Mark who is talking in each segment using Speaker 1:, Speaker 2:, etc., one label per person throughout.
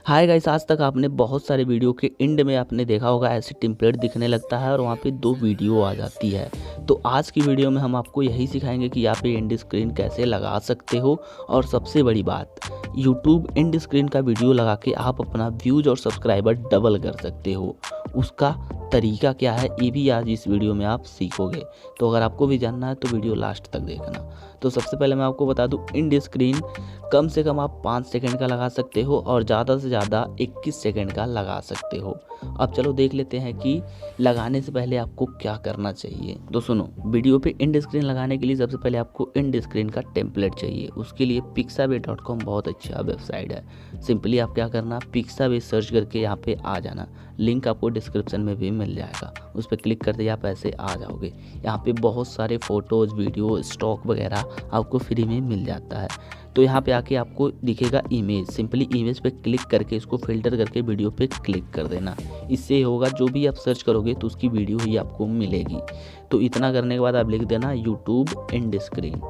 Speaker 1: Hi guys, आज तक आपने बहुत सारे वीडियो के एंड में आपने देखा होगा ऐसे टेम्पलेट दिखने लगता है और वहाँ पे 2 वीडियो आ जाती है। तो आज की वीडियो में हम आपको यही सिखाएंगे कि यहाँ पे एंड स्क्रीन कैसे लगा सकते हो। और सबसे बड़ी बात, यूट्यूब एंड स्क्रीन का वीडियो लगा के आप अपना व्यूज और सब्सक्राइबर डबल कर सकते हो। उसका तरीका क्या है ये भी आज इस वीडियो में आप सीखोगे। तो अगर आपको भी जानना है तो वीडियो लास्ट तक देखना। तो सबसे पहले मैं आपको बता दूं, एंड स्क्रीन कम से कम आप 5 सेकंड का लगा सकते हो और ज़्यादा से ज़्यादा 21 सेकंड का लगा सकते हो। अब चलो देख लेते हैं कि लगाने से पहले आपको क्या करना चाहिए। तो सुनो, वीडियो पे एंड स्क्रीन लगाने के लिए सबसे पहले आपको एंड स्क्रीन का टेम्पलेट चाहिए। उसके लिए pixabay.com बहुत अच्छा वेबसाइट है। सिंपली आप क्या करना, पिक्साबे सर्च करके यहाँ पे आ जाना। लिंक आपको डिस्क्रिप्शन में भी मिल जाएगा, उस पर क्लिक करते ही आप ऐसे आ जाओगे। यहाँ पे बहुत सारे फ़ोटोज़, वीडियो, स्टॉक वगैरह आपको फ्री में मिल जाता है। तो यहाँ पे आके आपको दिखेगा इमेज। सिंपली इमेज पे क्लिक करके इसको फिल्टर करके वीडियो पे क्लिक कर देना। इससे होगा जो भी आप सर्च करोगे तो उसकी वीडियो ही आपको मिलेगी। तो इतना करने के बाद आप लिख देना यूट्यूब एंड स्क्रीन,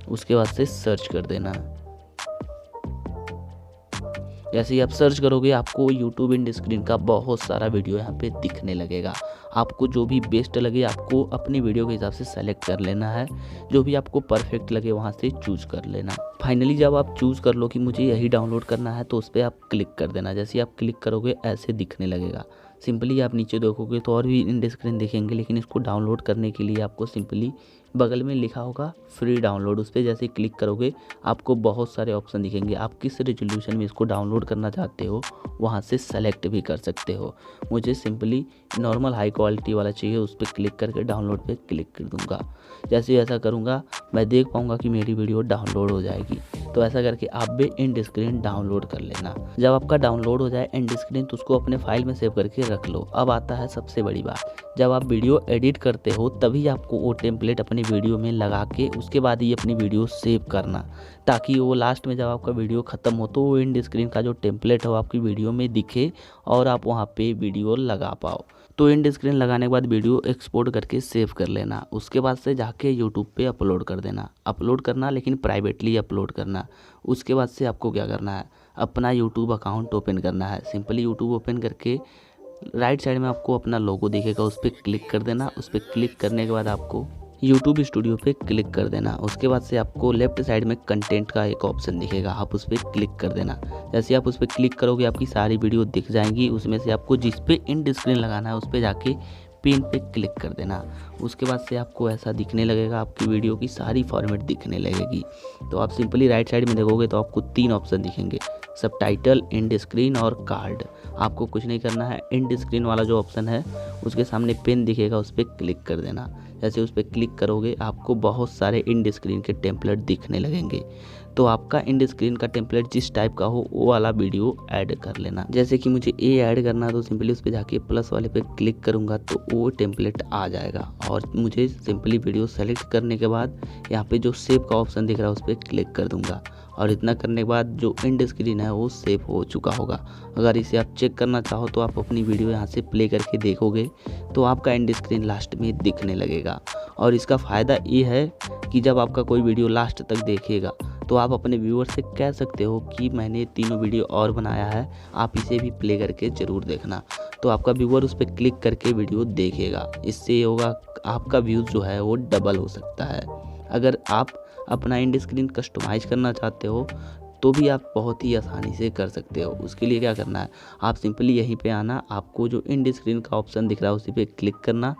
Speaker 1: उसके बाद से सर्च कर देना। जैसे ही आप सर्च करोगे आपको यूट्यूब एंड स्क्रीन का बहुत सारा वीडियो यहाँ पे दिखने लगेगा। आपको जो भी बेस्ट लगे आपको अपनी वीडियो के हिसाब से सेलेक्ट कर लेना है। जो भी आपको परफेक्ट लगे वहाँ से चूज कर लेना। फाइनली जब आप चूज़ कर लो कि मुझे यही डाउनलोड करना है तो उस पर आप क्लिक कर देना। जैसे ही आप क्लिक करोगे ऐसे दिखने लगेगा। सिंपली आप नीचे देखोगे तो और भी एंड स्क्रीन दिखेंगे, लेकिन इसको डाउनलोड करने के लिए आपको सिंपली बगल में लिखा होगा फ्री डाउनलोड, उस पर जैसे क्लिक करोगे आपको बहुत सारे ऑप्शन दिखेंगे। आप किस रेजोल्यूशन में इसको डाउनलोड करना चाहते हो वहाँ से सेलेक्ट भी कर सकते हो। मुझे सिंपली नॉर्मल हाई क्वालिटी वाला चाहिए, उस पर क्लिक करके डाउनलोड पे क्लिक कर दूँगा। जैसे ऐसा करूँगा मैं देख पाऊँगा कि मेरी वीडियो डाउनलोड हो जाएगी। तो ऐसा करके आप भी एंड स्क्रीन डाउनलोड कर लेना। जब आपका डाउनलोड हो जाए एंड स्क्रीन तो उसको अपने फाइल में सेव करके रख लो। अब आता है सबसे बड़ी बात, जब आप वीडियो एडिट करते हो तभी आपको वो टेम्पलेट अपनी वीडियो में लगा के उसके बाद ही अपनी वीडियो सेव करना, ताकि वो लास्ट में जब आपका वीडियो ख़त्म हो तो वो एंड स्क्रीन का जो टेम्पलेट हो आपकी वीडियो में दिखे और आप वहाँ पे वीडियो लगा पाओ। तो एंड स्क्रीन लगाने के बाद वीडियो एक्सपोर्ट करके सेव कर लेना। उसके बाद से जाके यूट्यूब पे अपलोड कर देना। अपलोड करना लेकिन प्राइवेटली अपलोड करना। उसके बाद से आपको क्या करना है, अपना यूट्यूब अकाउंट ओपन करना है। सिंपली यूट्यूब ओपन करके राइट साइड में आपको अपना लोगो दिखेगा, उस पर क्लिक कर देना। उस पर क्लिक करने के बाद आपको यूट्यूब स्टूडियो पे क्लिक कर देना। उसके बाद से आपको लेफ्ट साइड में कंटेंट का एक ऑप्शन दिखेगा, आप उस पर क्लिक कर देना। जैसे आप उस पर क्लिक करोगे आपकी सारी वीडियो दिख जाएंगी। उसमें से आपको जिस पे एंड स्क्रीन लगाना है उस पर जाके पिन पे क्लिक कर देना। उसके बाद से आपको ऐसा दिखने लगेगा, आपकी वीडियो की सारी फॉर्मेट दिखने लगेगी। तो आप सिंपली राइट साइड में देखोगे तो आपको 3 ऑप्शन दिखेंगे, सबटाइटल, एंड स्क्रीन और कार्ड। आपको कुछ नहीं करना है, एंड स्क्रीन वाला जो ऑप्शन है उसके सामने पेन दिखेगा, उस पर क्लिक कर देना। जैसे उस पर क्लिक करोगे आपको बहुत सारे एंड स्क्रीन के टेम्पलेट दिखने लगेंगे। तो आपका एंड स्क्रीन का टेम्पलेट जिस टाइप का हो वो वाला वीडियो ऐड कर लेना। जैसे कि मुझे ए ऐड करना है तो सिंपली उस पर जाके प्लस वाले पे क्लिक करूँगा तो वो टेम्पलेट आ जाएगा। और मुझे सिंपली वीडियो सेलेक्ट करने के बाद यहाँ पे जो सेव का ऑप्शन दिख रहा है उस पर क्लिक कर दूँगा। और इतना करने के बाद जो एंड स्क्रीन है वो सेव हो चुका होगा। अगर इसे आप चेक करना चाहो तो आप अपनी वीडियो यहाँ से प्ले करके देखोगे तो आपका एंड स्क्रीन लास्ट में दिखने लगेगा। और इसका फ़ायदा ये है कि जब आपका कोई वीडियो लास्ट तक देखेगा तो आप अपने व्यूअर से कह सकते हो कि मैंने 3 वीडियो और बनाया है, आप इसे भी प्ले करके ज़रूर देखना। तो आपका व्यूअर उस पर क्लिक करके वीडियो देखेगा। इससे ये होगा आपका व्यूज़ जो है वो डबल हो सकता है। अगर आप अपना एंड स्क्रीन कस्टमाइज़ करना चाहते हो तो भी आप बहुत ही आसानी से कर सकते हो। उसके लिए क्या करना है, आप सिंपली यहीं पे आना, आपको जो एंड स्क्रीन का ऑप्शन दिख रहा है उसी पे क्लिक करना।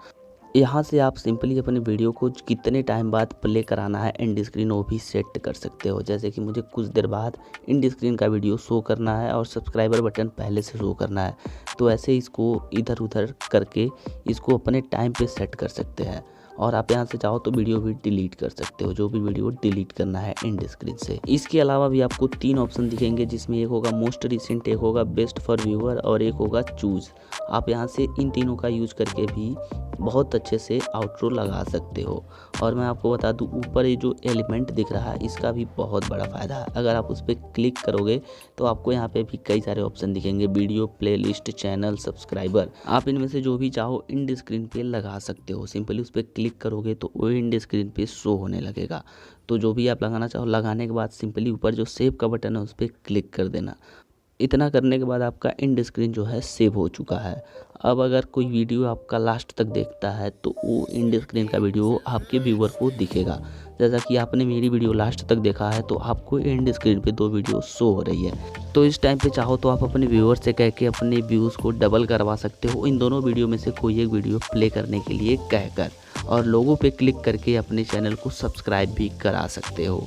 Speaker 1: यहाँ से आप सिंपली अपने वीडियो को कितने टाइम बाद प्ले कराना है एंड स्क्रीन वो भी सेट कर सकते हो। जैसे कि मुझे कुछ देर बाद एंड स्क्रीन का वीडियो शो करना है और सब्सक्राइबर बटन पहले से शो करना है, तो ऐसे इसको इधर उधर करके इसको अपने टाइम पे सेट कर सकते हैं। और आप यहाँ से चाहो तो वीडियो भी डिलीट कर सकते हो, जो भी वीडियो डिलीट करना है एंड स्क्रीन से। इसके अलावा भी आपको 3 ऑप्शन दिखेंगे, जिसमें एक होगा मोस्ट रिसेंट, एक होगा बेस्ट फॉर व्यूअर और एक होगा चूज़। आप यहाँ से इन तीनों का यूज करके भी बहुत अच्छे से आउट्रो लगा सकते हो। और मैं आपको बता दूं, ऊपर ये जो एलिमेंट दिख रहा है इसका भी बहुत बड़ा फ़ायदा है। अगर आप उस पर क्लिक करोगे तो आपको यहाँ पे भी कई सारे ऑप्शन दिखेंगे, वीडियो, प्लेलिस्ट, चैनल, सब्सक्राइबर। आप इनमें से जो भी चाहो एंड स्क्रीन पे लगा सकते हो। सिंपली उस पर क्लिक करोगे तो वो एंड स्क्रीन पे शो होने लगेगा। तो जो भी आप लगाना चाहो लगाने के बाद सिंपली ऊपर जो सेव का बटन है उस पर क्लिक कर देना। इतना करने के बाद आपका एंड स्क्रीन जो है सेव हो चुका है। अब अगर कोई वीडियो आपका लास्ट तक देखता है तो वो एंड स्क्रीन का वीडियो आपके व्यूअर को दिखेगा। जैसा कि आपने मेरी वीडियो लास्ट तक देखा है तो आपको एंड स्क्रीन पे 2 वीडियो शो हो रही है। तो इस टाइम पे चाहो तो आप अपने व्यूअर से कह के अपने व्यूज़ को डबल करवा सकते हो इन दोनों वीडियो में से कोई एक वीडियो प्ले करने के लिए कहकर, और लोगों पे क्लिक करके अपने चैनल को सब्सक्राइब भी करा सकते हो।